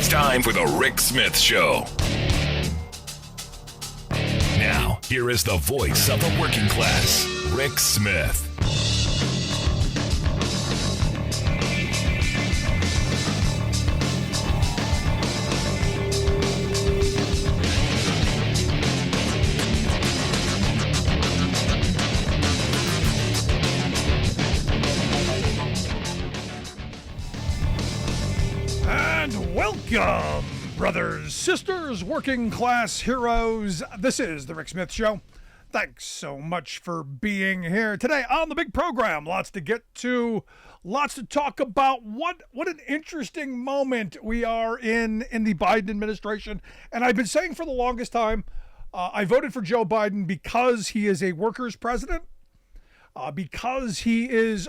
It's time for the Rick Smith Show. Now, here is the voice of the working class, Rick Smith. And welcome, brothers, sisters, working class heroes. This is the Rick Smith Show. Thanks so much for being here today on the big program. Lots to get to, lots to talk about. What an interesting moment we are in the Biden administration. And I've been saying for the longest time, I voted for Joe Biden because he is a workers' president, because he is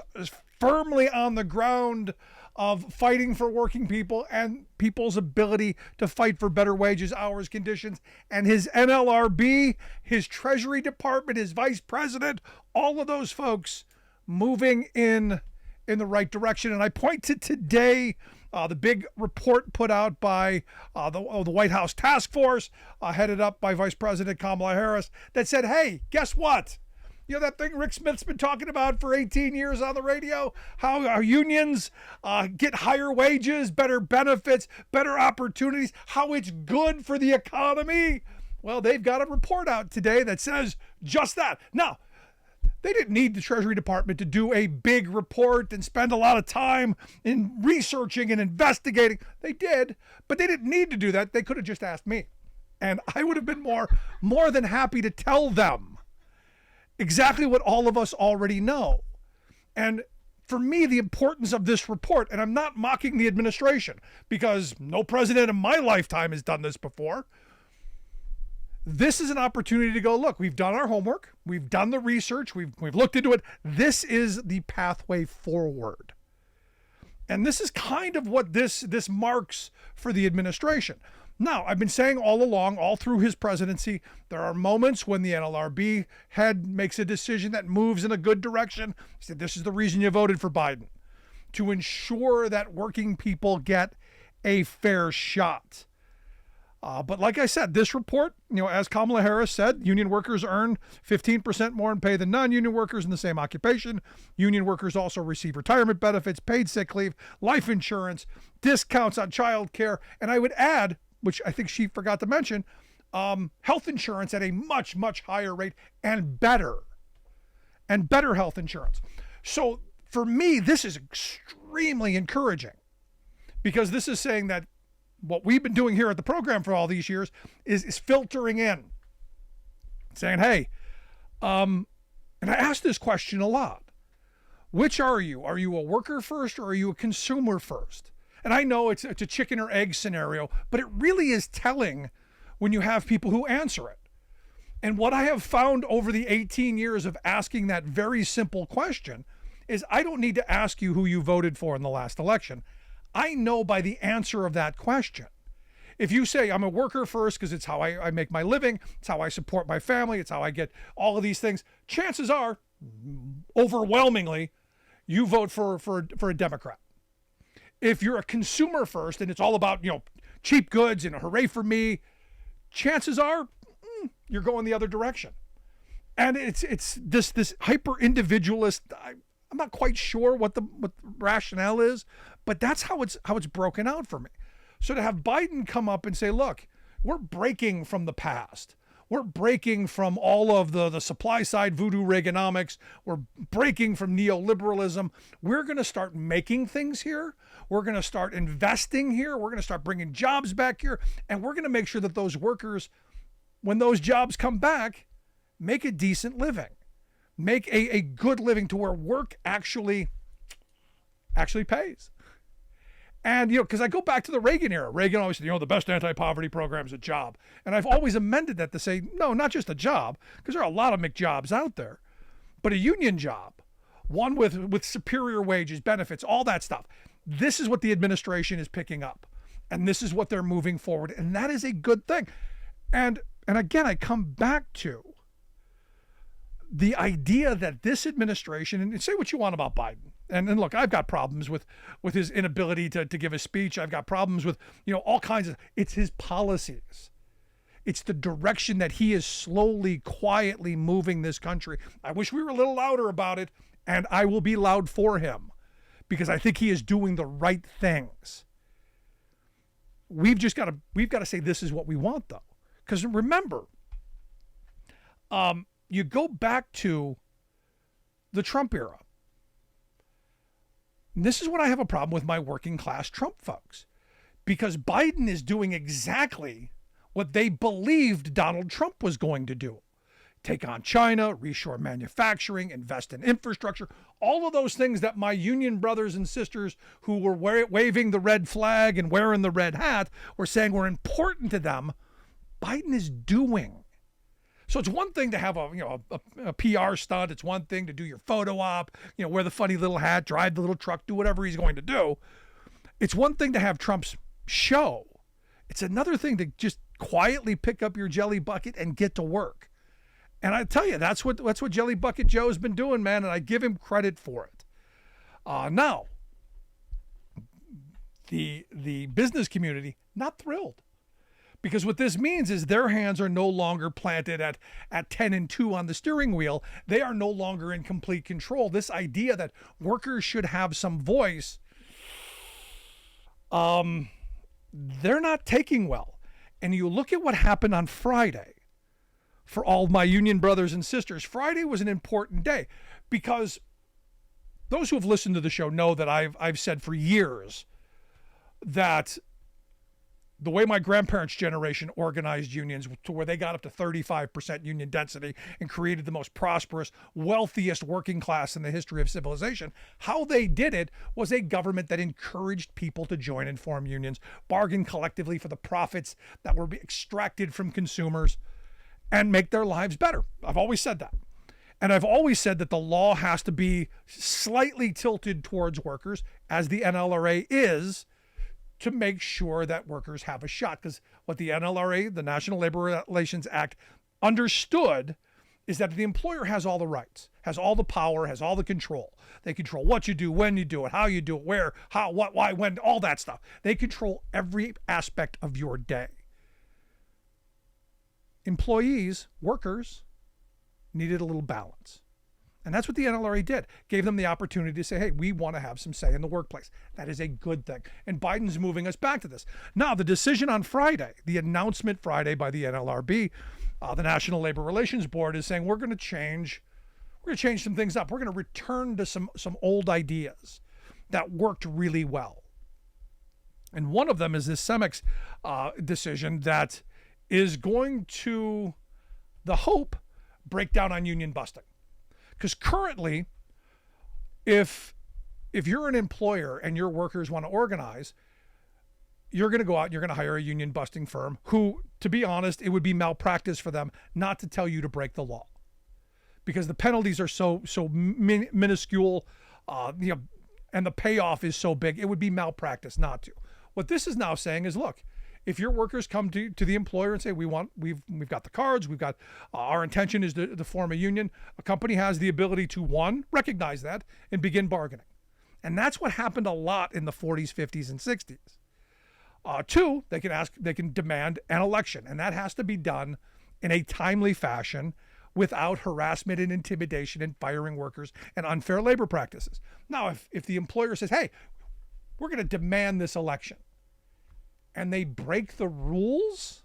firmly on the ground of fighting for working people and people's ability to fight for better wages, hours, conditions, and his NLRB, his Treasury Department, his vice president, all of those folks moving in the right direction. And I point to today, the big report put out by the White House task force, headed up by Vice President Kamala Harris, that said, hey, guess what? You know that thing Rick Smith's been talking about for 18 years on the radio? How our unions get higher wages, better benefits, better opportunities, how it's good for the economy. Well, they've got a report out today that says just that. Now, they didn't need the Treasury Department to do a big report and spend a lot of time in researching and investigating. They did, but they didn't need to do that. They could have just asked me. And I would have been more than happy to tell them exactly what all of us already know. And for me, the importance of this report, and I'm not mocking the administration because no president in my lifetime has done this before. This is an opportunity to go, look, we've done our homework. We've done the research. We've looked into it. This is the pathway forward. And this is kind of what this marks for the administration. Now, I've been saying all along, all through his presidency, there are moments when the NLRB head makes a decision that moves in a good direction. He said, this is the reason you voted for Biden, to ensure that working people get a fair shot. But like I said, this report, as Kamala Harris said, union workers earn 15% more in pay than non-union workers in the same occupation. Union workers also receive retirement benefits, paid sick leave, life insurance, discounts on child care, and I would add, which I think she forgot to mention, health insurance at a much, much higher rate and better health insurance. So for me, this is extremely encouraging because this is saying that what we've been doing here at the program for all these years is filtering in, saying, hey, and I ask this question a lot. Which are you? Are you a worker first or are you a consumer first? And I know it's a chicken or egg scenario, but it really is telling when you have people who answer it. And what I have found over the 18 years of asking that very simple question is I don't need to ask you who you voted for in the last election. I know by the answer of that question. If you say I'm a worker first because it's how I make my living, it's how I support my family, it's how I get all of these things, chances are, overwhelmingly, you vote for a Democrat. If you're a consumer first and it's all about, cheap goods and hooray for me, chances are you're going the other direction. And it's this hyper individualist. I'm not quite sure what the rationale is, but that's how it's broken out for me. So to have Biden come up and say, look, we're breaking from the past. We're breaking from all of the supply side voodoo Reaganomics. We're breaking from neoliberalism. We're going to start making things here. We're going to start investing here. We're going to start bringing jobs back here. And we're going to make sure that those workers, when those jobs come back, make a decent living. Make a good living to where work actually pays. And, because I go back to the Reagan era. Reagan always said, the best anti-poverty program is a job. And I've always amended that to say, no, not just a job, because there are a lot of McJobs out there, but a union job, one with superior wages, benefits, all that stuff. This is what the administration is picking up. And this is what they're moving forward. And that is a good thing. And again, I come back to the idea that this administration, and say what you want about Biden, And look, I've got problems with his inability to give a speech. I've got problems with, all kinds of, it's his policies. It's the direction that he is slowly, quietly moving this country. I wish we were a little louder about it, and I will be loud for him because I think he is doing the right things. We've got to say this is what we want, though. Because remember, you go back to the Trump era. And this is when I have a problem with my working class Trump folks, because Biden is doing exactly what they believed Donald Trump was going to do. Take on China, reshore manufacturing, invest in infrastructure, all of those things that my union brothers and sisters who were waving the red flag and wearing the red hat were saying were important to them, Biden is doing. So it's one thing to have a PR stunt. It's one thing to do your photo op, wear the funny little hat, drive the little truck, do whatever he's going to do. It's one thing to have Trump's show. It's another thing to just quietly pick up your jelly bucket and get to work. And I tell you, that's what Jelly Bucket Joe's been doing, man, and I give him credit for it. Now, the business community, not thrilled. Because what this means is their hands are no longer planted at 10-2 on the steering wheel. They are no longer in complete control. This idea that workers should have some voice, they're not taking well. And you look at what happened on Friday. For all my union brothers and sisters, Friday was an important day because those who have listened to the show know that I've said for years that the way my grandparents' generation organized unions to where they got up to 35% union density and created the most prosperous, wealthiest working class in the history of civilization, how they did it was a government that encouraged people to join and form unions, bargain collectively for the profits that were extracted from consumers, and make their lives better. I've always said that. And I've always said that the law has to be slightly tilted towards workers, as the NLRA is, to make sure that workers have a shot. Because what the NLRA, the National Labor Relations Act, understood is that the employer has all the rights, has all the power, has all the control. They control what you do, when you do it, how you do it, where, how, what, why, when, all that stuff. They control every aspect of your day. Employees, workers, needed a little balance. And that's what the NLRA did. Gave them the opportunity to say, hey, we want to have some say in the workplace. That is a good thing. And Biden's moving us back to this. Now, the decision on Friday, the announcement Friday by the NLRB, the National Labor Relations Board, is saying we're going to change some things up. We're going to return to some old ideas that worked really well. And one of them is this CEMEX decision that is going to, the hope, break down on union busting. Because currently, if you're an employer and your workers want to organize, you're going to go out and you're going to hire a union busting firm who, to be honest, it would be malpractice for them not to tell you to break the law, because the penalties are so minuscule, and the payoff is so big. It would be malpractice not to. What this is now saying is, look, if your workers come to the employer and say, we've got the cards, we've got our intention is to form a union, a company has the ability to, one, recognize that and begin bargaining. And that's what happened a lot in the 40s, 50s, and 60s. Two, they can demand an election, and that has to be done in a timely fashion without harassment and intimidation and firing workers and unfair labor practices. Now, if the employer says, hey, we're going to demand this election, and they break the rules.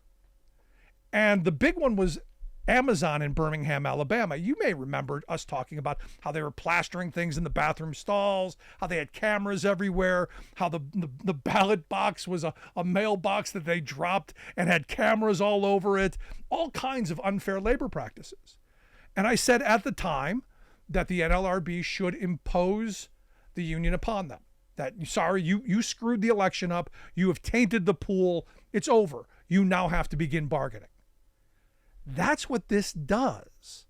And the big one was Amazon in Birmingham, Alabama. You may remember us talking about how they were plastering things in the bathroom stalls, how they had cameras everywhere, how the ballot box was a mailbox that they dropped and had cameras all over it, all kinds of unfair labor practices. And I said at the time that the NLRB should impose the union upon them. That, sorry, you screwed the election up. You have tainted the pool. It's over. You now have to begin bargaining. That's what this does.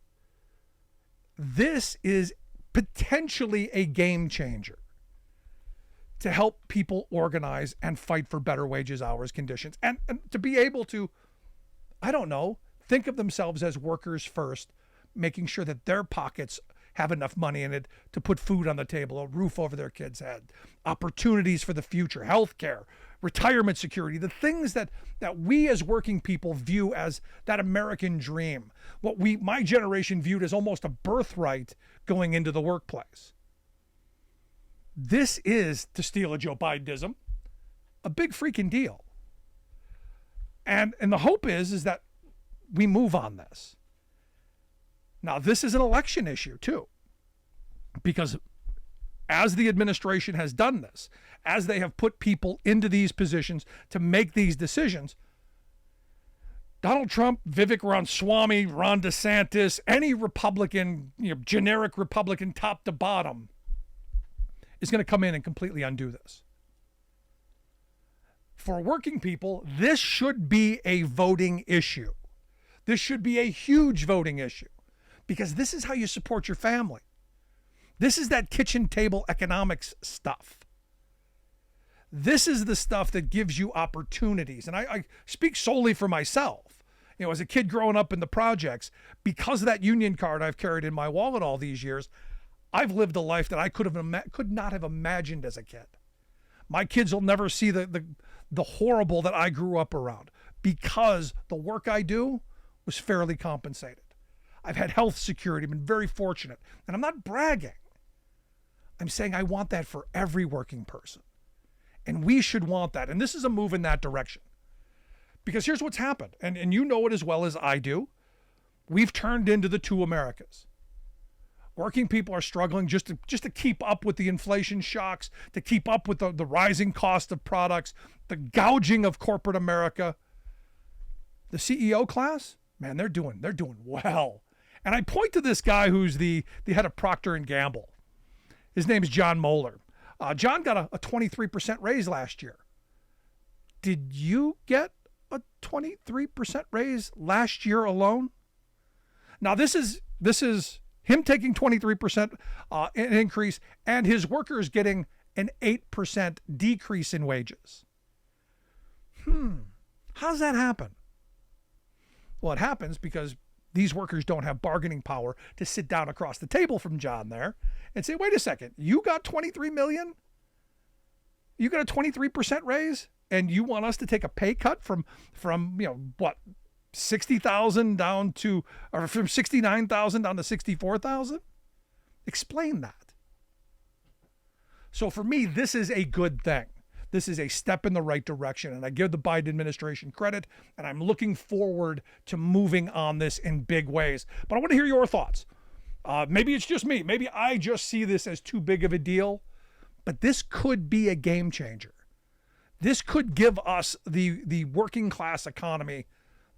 This is potentially a game changer to help people organize and fight for better wages, hours, conditions, and to be able to, I don't know, think of themselves as workers first, making sure that their pockets have enough money in it to put food on the table, a roof over their kids' head, opportunities for the future, health care, retirement security, the things that we as working people view as that American dream, what my generation viewed as almost a birthright going into the workplace. This is, to steal a Joe Bidenism, a big freaking deal. And the hope is that we move on this. Now, this is an election issue too, because as the administration has done this, as they have put people into these positions to make these decisions, Donald Trump, Vivek Ramaswamy, Ron DeSantis, any Republican, generic Republican top to bottom is going to come in and completely undo this. For working people, this should be a voting issue. This should be a huge voting issue, because this is how you support your family. This is that kitchen table economics stuff. This is the stuff that gives you opportunities. And I speak solely for myself. As a kid growing up in the projects, because of that union card I've carried in my wallet all these years, I've lived a life that I could not have imagined as a kid. My kids will never see the horrible that I grew up around, because the work I do was fairly compensated. I've had health security, been very fortunate. And I'm not bragging. I'm saying I want that for every working person. And we should want that. And this is a move in that direction. Because here's what's happened. And you know it as well as I do. We've turned into the two Americas. Working people are struggling just to keep up with the inflation shocks, to keep up with the rising cost of products, the gouging of corporate America. The CEO class, man, they're doing well. And I point to this guy who's the head of Procter & Gamble. His name is John Moeller. John got a 23% raise last year. Did you get a 23% raise last year alone? Now, this is him taking 23% increase and his workers getting an 8% decrease in wages. How does that happen? Well, it happens because these workers don't have bargaining power to sit down across the table from John there and say, wait a second, you got 23 million? You got a 23% raise and you want us to take a pay cut from 60,000 down to, or from 69,000 down to 64,000? Explain that. So for me, this is a good thing. This is a step in the right direction, and I give the Biden administration credit, and I'm looking forward to moving on this in big ways. But I want to hear your thoughts. Maybe it's just me. Maybe I just see this as too big of a deal, but this could be a game changer. This could give us the working class economy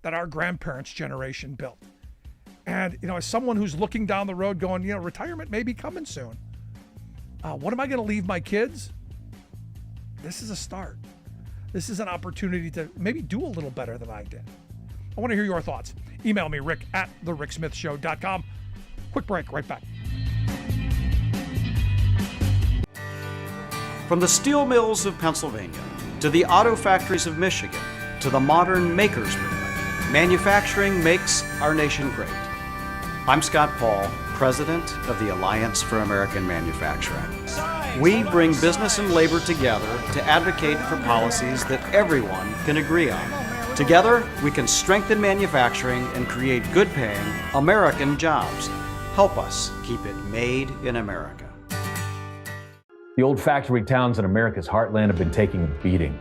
that our grandparents' generation built. And, as someone who's looking down the road going, retirement may be coming soon. What am I going to leave my kids? This is a start. This is an opportunity to maybe do a little better than I did. I want to hear your thoughts. Email me, rick@thericksmithshow.com. Quick break, right back. From the steel mills of Pennsylvania to the auto factories of Michigan to the modern makers movement, manufacturing makes our nation great. I'm Scott Paul, president of the Alliance for American Manufacturing. We bring business and labor together to advocate for policies that everyone can agree on. Together, we can strengthen manufacturing and create good-paying American jobs. Help us keep it made in America. The old factory towns in America's heartland have been taking a beating.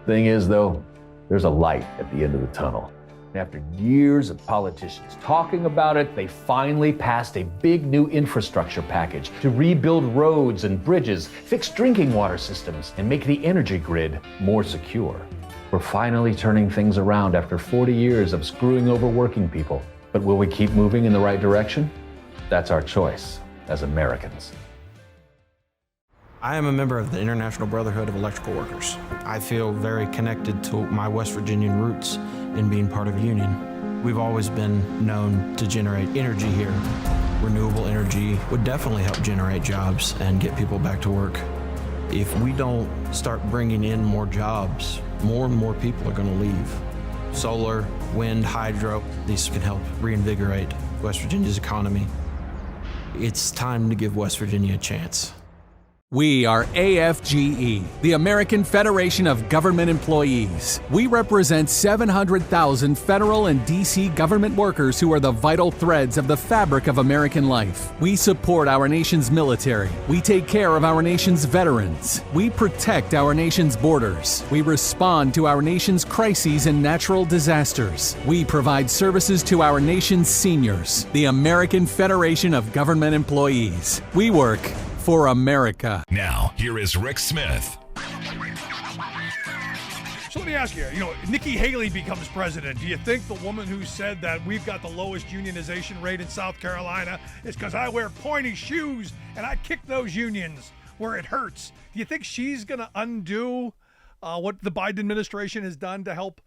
Thing is, though, there's a light at the end of the tunnel. After years of politicians talking about it, they finally passed a big new infrastructure package to rebuild roads and bridges, fix drinking water systems, and make the energy grid more secure. We're finally turning things around after 40 years of screwing over working people. But will we keep moving in the right direction? That's our choice as Americans. I am a member of the International Brotherhood of Electrical Workers. I feel very connected to my West Virginian roots in being part of a union. We've always been known to generate energy here. Renewable energy would definitely help generate jobs and get people back to work. If we don't start bringing in more jobs, more and more people are going to leave. Solar, wind, hydro, these can help reinvigorate West Virginia's economy. it's time to give West Virginia a chance. We are AFGE, the American Federation of Government Employees. We represent 700,000 federal and D.C. government workers who are the vital threads of the fabric of American life. We support our nation's military. We take care of our nation's veterans. We protect our nation's borders. We respond to our nation's crises and natural disasters. We provide services to our nation's seniors. The American Federation of Government Employees. We work for America. Now, here is Rick Smith. So let me ask you, Nikki Haley becomes president. Do you think the woman who said that we've got the lowest unionization rate in South Carolina is because I wear pointy shoes and I kick those unions where it hurts? Do you think she's going to undo what the Biden administration has done to help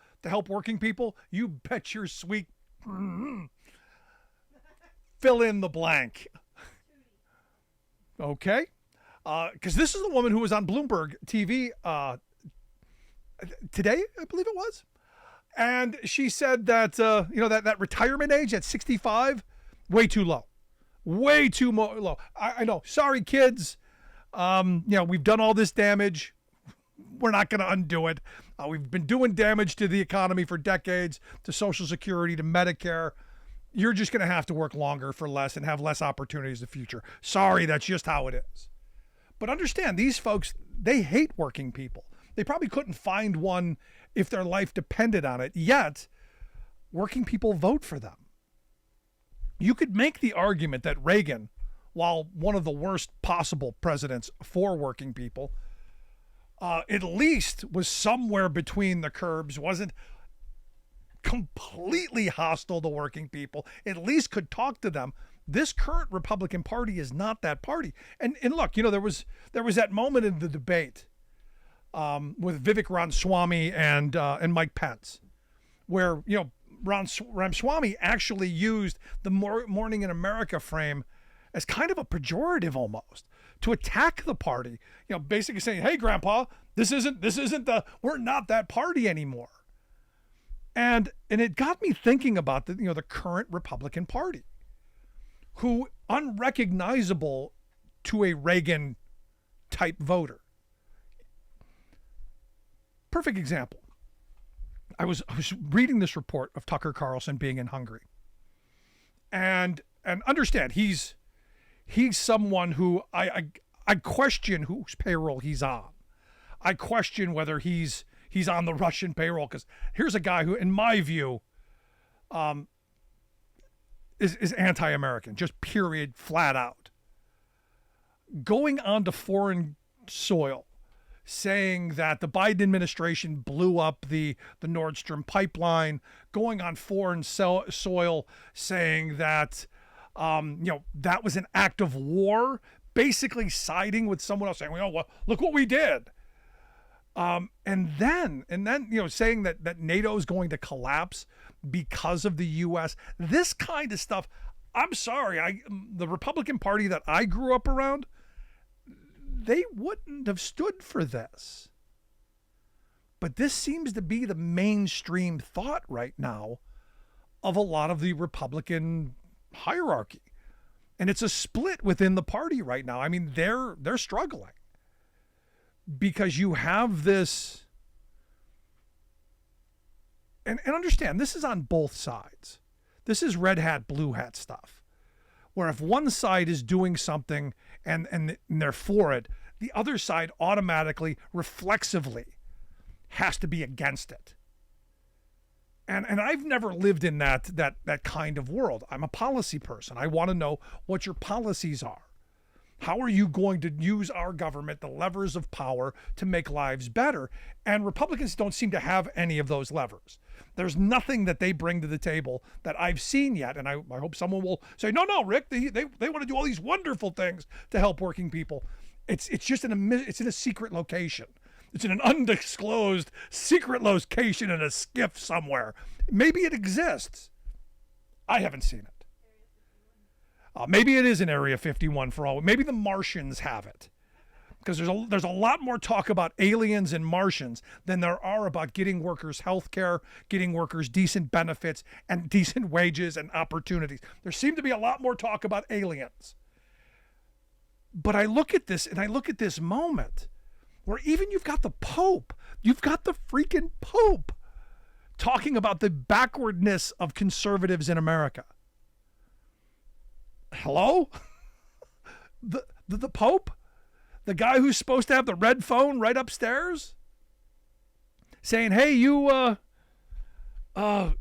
working people? You bet your sweet fill in the blank. Okay, because this is the woman who was on Bloomberg TV today, I believe it was, and she said that that retirement age at 65, way too low, way too low. I know. Sorry, kids. We've done all this damage. We're not going to undo it. We've been doing damage to the economy for decades, to Social Security, to Medicare. You're just going to have to work longer for less and have less opportunities in the future. Sorry, that's just how it is. But understand, these folks, they hate working people. They probably couldn't find one if their life depended on it, yet working people vote for them. You could make the argument that Reagan, while one of the worst possible presidents for working people, at least was somewhere between the curbs, wasn't completely hostile to working people, at least could talk to them. This current Republican Party is not that party. And look, there was that moment in the debate with Vivek Ramaswamy and Mike Pence, where Ramaswamy actually used the Morning in America frame as kind of a pejorative almost to attack the party. Basically saying, "Hey, Grandpa, we're not that party anymore." And it got me thinking about the current Republican Party, who unrecognizable to a Reagan type voter. Perfect example. I was reading this report of Tucker Carlson being in Hungary, and understand he's someone who I question whose payroll he's on. I question whether he's on the Russian payroll, because here's a guy who, in my view, is anti-American, just period, flat out. Going onto foreign soil, saying that the Biden administration blew up the Nord Stream pipeline, going on foreign soil, saying that that was an act of war, basically siding with someone else, saying, well, look what we did. And then saying that NATO is going to collapse because of the U.S. This kind of stuff. I'm sorry, the Republican Party that I grew up around, they wouldn't have stood for this. But this seems to be the mainstream thought right now of a lot of the Republican hierarchy, and it's a split within the party right now. I mean, they're struggling. Because you have this, and understand, this is on both sides. This is red hat, blue hat stuff, where if one side is doing something and they're for it, the other side automatically, reflexively, has to be against it. And I've never lived in that kind of world. I'm a policy person. I want to know what your policies are. How are you going to use our government, the levers of power, to make lives better? And Republicans don't seem to have any of those levers. There's nothing that they bring to the table that I've seen yet. And I hope someone will say, no, Rick, they want to do all these wonderful things to help working people. It's just in a secret location. It's in an undisclosed secret location in a skiff somewhere. Maybe it exists. I haven't seen it. Maybe it is in Area 51 for all. Maybe the Martians have it, because there's a lot more talk about aliens and Martians than there are about getting workers health care, getting workers decent benefits and decent wages and opportunities. There seems to be a lot more talk about aliens. But I look at this and I look at this moment where even you've got the Pope, you've got the freaking Pope talking about the backwardness of conservatives in America. Hello? The Pope? The guy who's supposed to have the red phone right upstairs? Saying, hey, you, how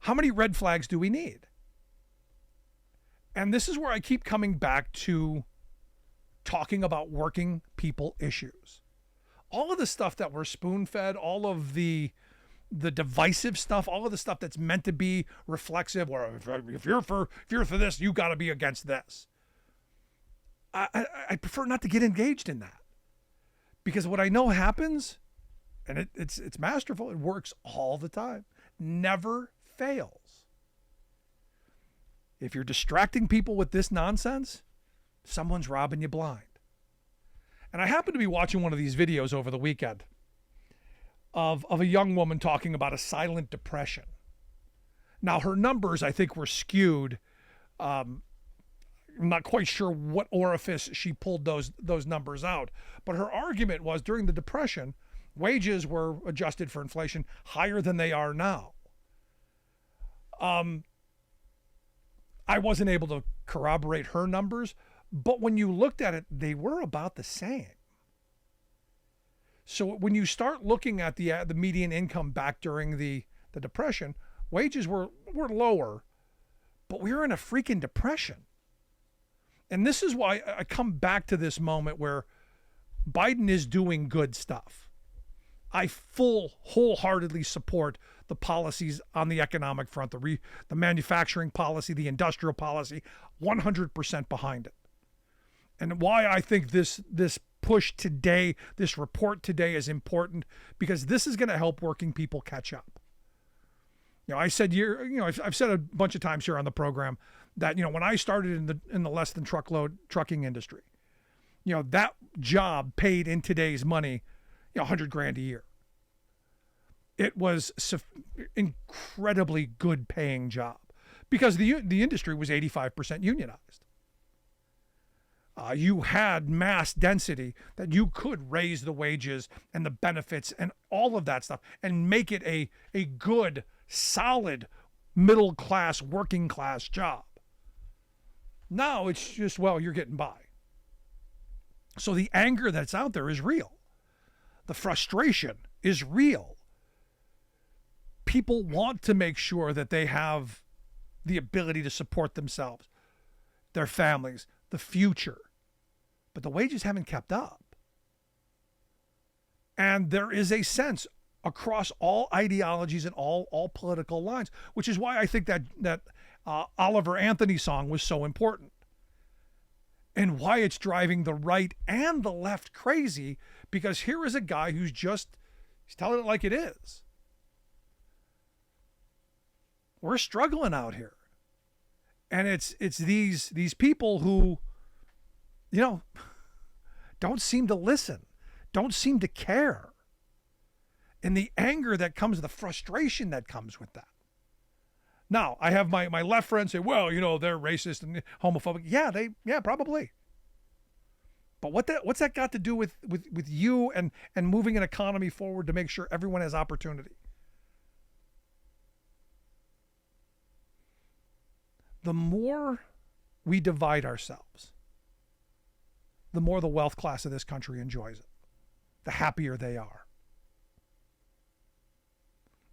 many red flags do we need? And this is where I keep coming back to talking about working people issues. All of the stuff that we're spoon-fed, all of the divisive stuff, all of the stuff that's meant to be reflexive, or if you're for this, you got to be against this. I prefer not to get engaged in that, because what I know happens, and it's masterful. It works all the time, never fails. If you're distracting people with this nonsense, someone's robbing you blind. And I happened to be watching one of these videos over the weekend of a young woman talking about a silent depression. Now, her numbers, I think, were skewed. I'm not quite sure what orifice she pulled those numbers out. But her argument was, during the Depression, wages were adjusted for inflation higher than they are now. I wasn't able to corroborate her numbers, but when you looked at it, they were about the same. So when you start looking at the median income back during the Depression, wages were lower, but we were in a freaking depression. And this is why I come back to this moment where Biden is doing good stuff. I wholeheartedly support the policies on the economic front, the manufacturing policy, the industrial policy, 100% behind it. And why I think this push today, this report today is important, because this is going to help working people catch up. I said, I've said a bunch of times here on the program that, when I started in the less than truckload trucking industry, that job paid in today's money, $100,000 a year. It was incredibly good paying job because the industry was 85% unionized. You had mass density that you could raise the wages and the benefits and all of that stuff and make it a good, solid, middle class, working class job. Now it's just, you're getting by. So the anger that's out there is real. The frustration is real. People want to make sure that they have the ability to support themselves, their families, the future. But the wages haven't kept up. And there is a sense across all ideologies and all political lines, which is why I think that Oliver Anthony song was so important. And why it's driving the right and the left crazy, because here is a guy who's he's telling it like it is. We're struggling out here. And it's these people who, don't seem to listen, don't seem to care. And the anger that comes, the frustration that comes with that. Now, I have my left friends say, they're racist and homophobic. Yeah, probably. But what's that got to do with you and moving an economy forward to make sure everyone has opportunity? The more we divide ourselves, the more the wealth class of this country enjoys it, the happier they are.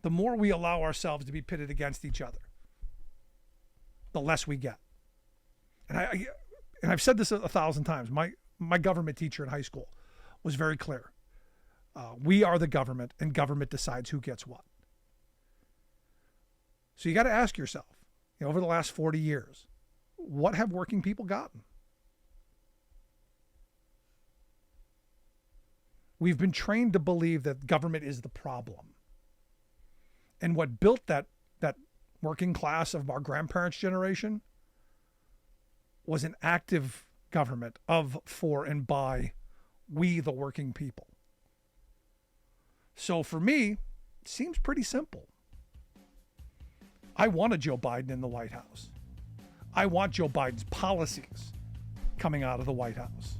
The more we allow ourselves to be pitted against each other, the less we get. And I've said this 1,000 times. My government teacher in high school was very clear. We are the government, and government decides who gets what. So you got to ask yourself, over the last 40 years, what have working people gotten? We've been trained to believe that government is the problem. And what built that working class of our grandparents' generation was an active government of, for, and by we, the working people. So for me, it seems pretty simple. I wanted Joe Biden in the White House. I want Joe Biden's policies coming out of the White House.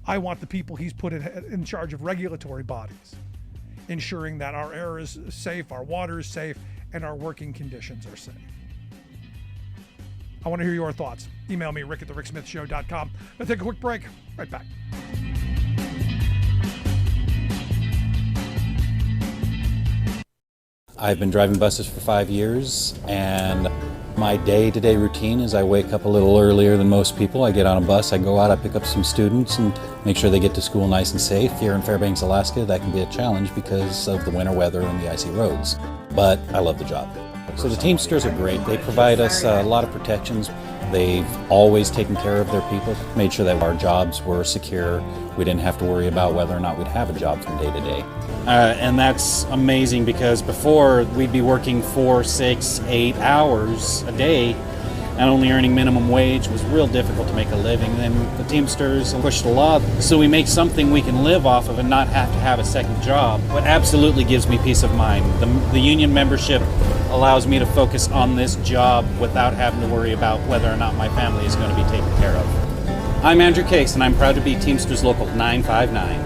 I want the people he's put in charge of regulatory bodies, ensuring that our air is safe, our water is safe, and our working conditions are safe. I want to hear your thoughts. Email me, rick@thericksmithshow.com. Let's take a quick break. Right back. I've been driving buses for 5 years, and my day-to-day routine is I wake up a little earlier than most people. I get on a bus, I go out, I pick up some students and make sure they get to school nice and safe. Here in Fairbanks, Alaska, that can be a challenge because of the winter weather and the icy roads, but I love the job. So the Teamsters are great. They provide us a lot of protections. They've always taken care of their people, made sure that our jobs were secure. We didn't have to worry about whether or not we'd have a job from day to day. And that's amazing because before we'd be working 4, 6, 8 hours a day and only earning minimum wage was real difficult to make a living. And then the Teamsters pushed a lot so we make something we can live off of and not have to have a second job. What absolutely gives me peace of mind, the union membership allows me to focus on this job without having to worry about whether or not my family is going to be taken care of. I'm Andrew Case, and I'm proud to be Teamsters Local 959.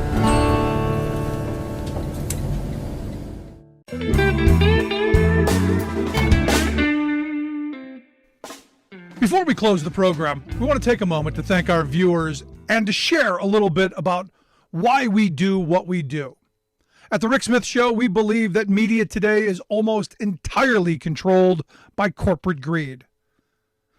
Before we close the program, we want to take a moment to thank our viewers and to share a little bit about why we do what we do. At the Rick Smith Show, we believe that media today is almost entirely controlled by corporate greed.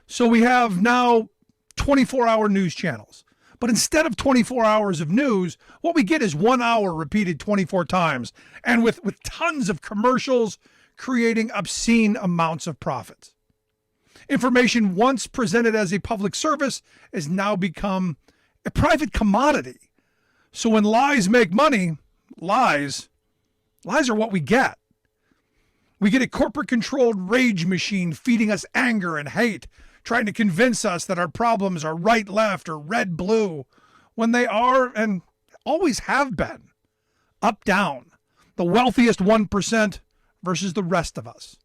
So we have now 24-hour news channels. But instead of 24 hours of news, what we get is 1 hour repeated 24 times, and with tons of commercials creating obscene amounts of profits. Information once presented as a public service has now become a private commodity. So when lies make money, lies are what we get. We get a corporate-controlled rage machine feeding us anger and hate, trying to convince us that our problems are right, left, or red, blue, when they are and always have been up, down, the wealthiest 1% versus the rest of us.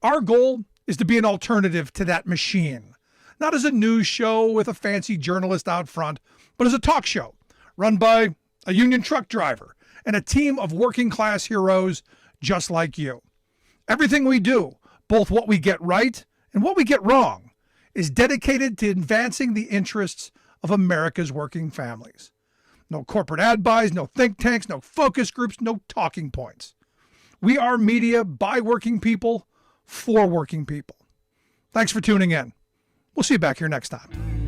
Our goal is to be an alternative to that machine, not as a news show with a fancy journalist out front, but as a talk show run by a union truck driver and a team of working-class heroes just like you. Everything we do, both what we get right and what we get wrong, is dedicated to advancing the interests of America's working families. No corporate ad buys, no think tanks, no focus groups, no talking points. We are media by working people for working people. Thanks for tuning in. We'll see you back here next time.